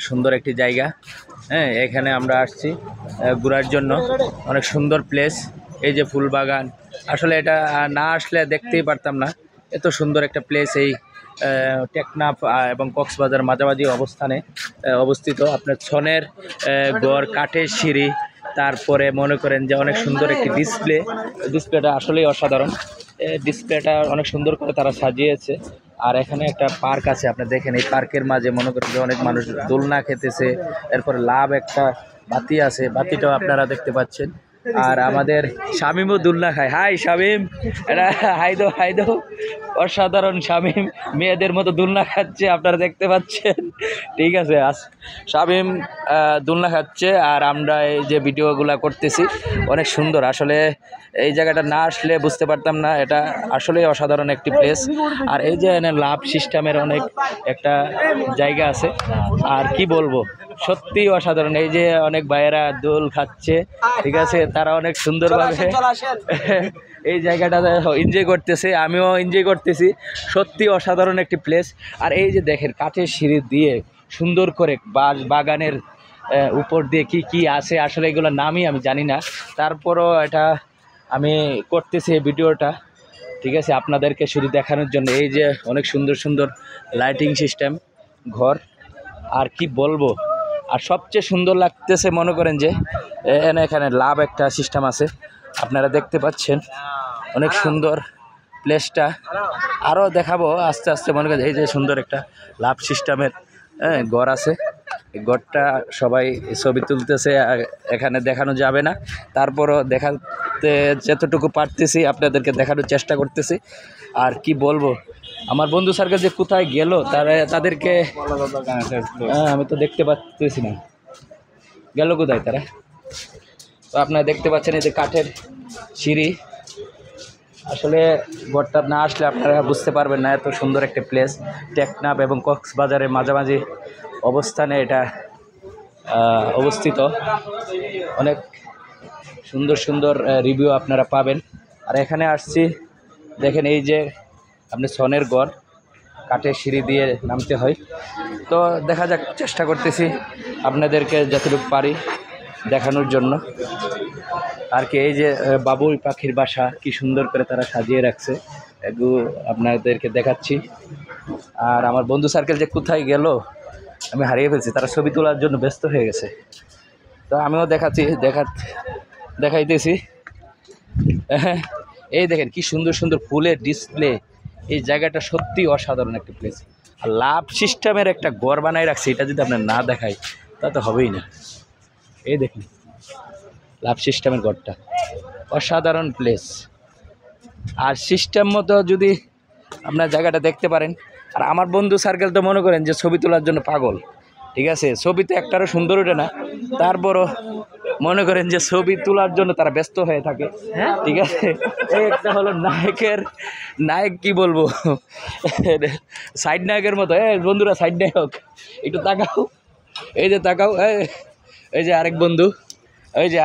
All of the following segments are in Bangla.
সুন্দর একটি জায়গা। হ্যাঁ, এখানে আমরা আসছি ঘোরার জন্য। অনেক সুন্দর প্লেস। এই যে ফুল বাগান, আসলে এটা না আসলে দেখতেই পারতাম না, এত সুন্দর একটা প্লেস। এই টেকনাফ এবং কক্সবাজার মাঝামাঝি অবস্থানে অবস্থিত। আপনার ছনের গড়, কাঠের সিঁড়ি, তারপরে মনে করেন যে অনেক সুন্দর একটি ডিসপ্লেটা আসলেই অসাধারণ। ডিসপ্লেটা অনেক সুন্দর করে তারা সাজিয়েছে। আর এখানে একটা পার্ক আছে, আপনি দেখেন এই পার্কের মাঝে মনে করেন যে অনেক মানুষ দোলনা খেতেছে। এরপরে লাভ একটা বাতি আছে, বাতিটাও আপনারা দেখতে পাচ্ছেন। আর আমাদের শামীমও দোলনা খায়। হাই শামীম, এটা হাই দো। অসাধারণ শামীম মেয়েদের মতো দোলনা খাচ্ছে, আপনারা দেখতে পাচ্ছেন। ঠিক আছে, শামীম দোলনা খাচ্ছে আর আমরা এই যে ভিডিওগুলো করতেছি। অনেক সুন্দর আসলে, এই জায়গাটা না আসলে বুঝতে পারতাম না, এটা আসলেই অসাধারণ একটি প্লেস। আর এই যে লাভ সিস্টেমের অনেক একটা জায়গা আছে, আর কি বলবো, সত্যি অসাধারণ। এই যে অনেক ভাইয়েরা দোল খাচ্ছে, ঠিক আছে, তারা অনেক সুন্দরভাবে এই জায়গাটা এনজয় করতেছে, আমিও এনজয় করতেছি। সত্যি অসাধারণ একটি প্লেস। আর এই যে দেখেন কাঠের সিঁড়ি দিয়ে সুন্দর করে বাগানের উপর দিয়ে কি কি আছে, আসলে এগুলোর নামই আমি জানি না, তারপরও এটা আমি করতেছি এই ভিডিওটা, ঠিক আছে, আপনাদেরকে শুধু দেখানোর জন্য। এই যে অনেক সুন্দর সুন্দর লাইটিং সিস্টেম ঘর, আর কি বলবো। আর সবচেয়ে সুন্দর লাগতেছে মনে করেন যে এখানে লাভ একটা সিস্টেম আছে, আপনারা দেখতে পাচ্ছেন। অনেক সুন্দর প্লেসটা, আরও দেখাবো আস্তে আস্তে। মনে করেন এই যে সুন্দর একটা লাভ সিস্টেমের ঘর আছে। এই ঘরটা সবাই ছবি তুলতেছে, এখানে দেখানো যাবে না, তারপরও দেখাতে যতটুকু পারতেছি আপনাদেরকে দেখানোর চেষ্টা করতেছি। আর কি বলবো, আমার বন্ধু সার্কেল যে কোথায় গেল তাদেরকে আমি তো দেখতে পাচ্তেছি না, গেল কোথায় তারা। তো আপনারা দেখতে পাচ্ছেন এই যে কাঠের সিঁড়ি, আসলে ঘরটা না আসলে আপনারা বুঝতে পারবেন না এত সুন্দর একটা প্লেস। টেকনাফ এবং কক্সবাজারের মাঝামাঝি অবস্থানে এটা অবস্থিত। অনেক সুন্দর সুন্দর রিভিউ আপনারা পাবেন। আর এখানে আসছি, দেখেন এই যে আপনি ছনের গড়, কাঠের সিঁড়ি দিয়ে নামতে হয়। তো দেখা যাক, চেষ্টা করতেছি আপনাদেরকে যতটুকু পারি দেখানোর জন্য। আর কি এই যে বাবুই পাখির বাসা, কি সুন্দর করে তারা সাজিয়ে রাখছে, এগুলো আপনাদেরকে দেখাচ্ছি। আর আমার বন্ধু সার্কেল যে কোথায় গেল আমি হারিয়ে ফেলছি, তারা ছবি তোলার জন্য ব্যস্ত হয়ে গেছে। তো আমিও দেখাইতেছি। এই দেখেন কি সুন্দর সুন্দর ফুলের ডিসপ্লে, এই জায়গাটা সত্যি অসাধারণ একটা প্লেস। আর লাভ সিস্টেমের একটা ঘর বানায় রাখছে, এটা যদি আপনার না দেখাই তা তো হবেই না। এই দেখুন লাভ সিস্টেমের ঘরটা, অসাধারণ প্লেস। আর সিস্টেম মতো যদি আপনার জায়গাটা দেখতে পারেন। আর আমার বন্ধু সার্কেল তো মনে করেন যে ছবি তোলার জন্য পাগল, ঠিক আছে, ছবি তো একটারও সুন্দর ওঠে না, তারপরও মনে করেন যে ছবি তোলার জন্য তারা ব্যস্ত হয়ে থাকে, ঠিক আছে। এই একটা হলো নায়ক কি বলবো, সাইড নায়কের মতো। বন্ধুরা সাইড নায়ক, একটু তাকাও, এই যে তাকাও, এই যে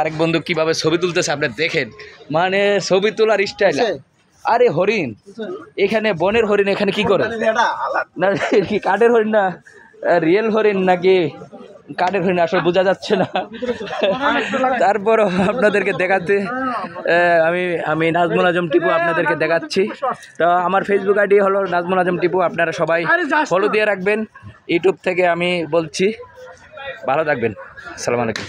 আরেক বন্ধু কিভাবে ছবি তুলতেছে আপনি দেখেন, মানে ছবি তোলার স্টাইল। আরে হরিণ, এখানে বনের হরিণ, এখানে কি করে না, কি কাঠের হরিণ না রিয়েল হরিণ নাকি কাঠের হরিণ আসলে বোঝা যাচ্ছে না। তারপরও আপনাদেরকে দেখাতে আমি নাজমুল আজম টিপু আপনাদেরকে দেখাচ্ছি। তো আমার ফেসবুক আইডি হলো নাজমুল আজম টিপু, আপনারা সবাই ফলো দিয়ে রাখবেন। ইউটিউব থেকে আমি বলছি, ভালো থাকবেন। আসসালামু আলাইকুম।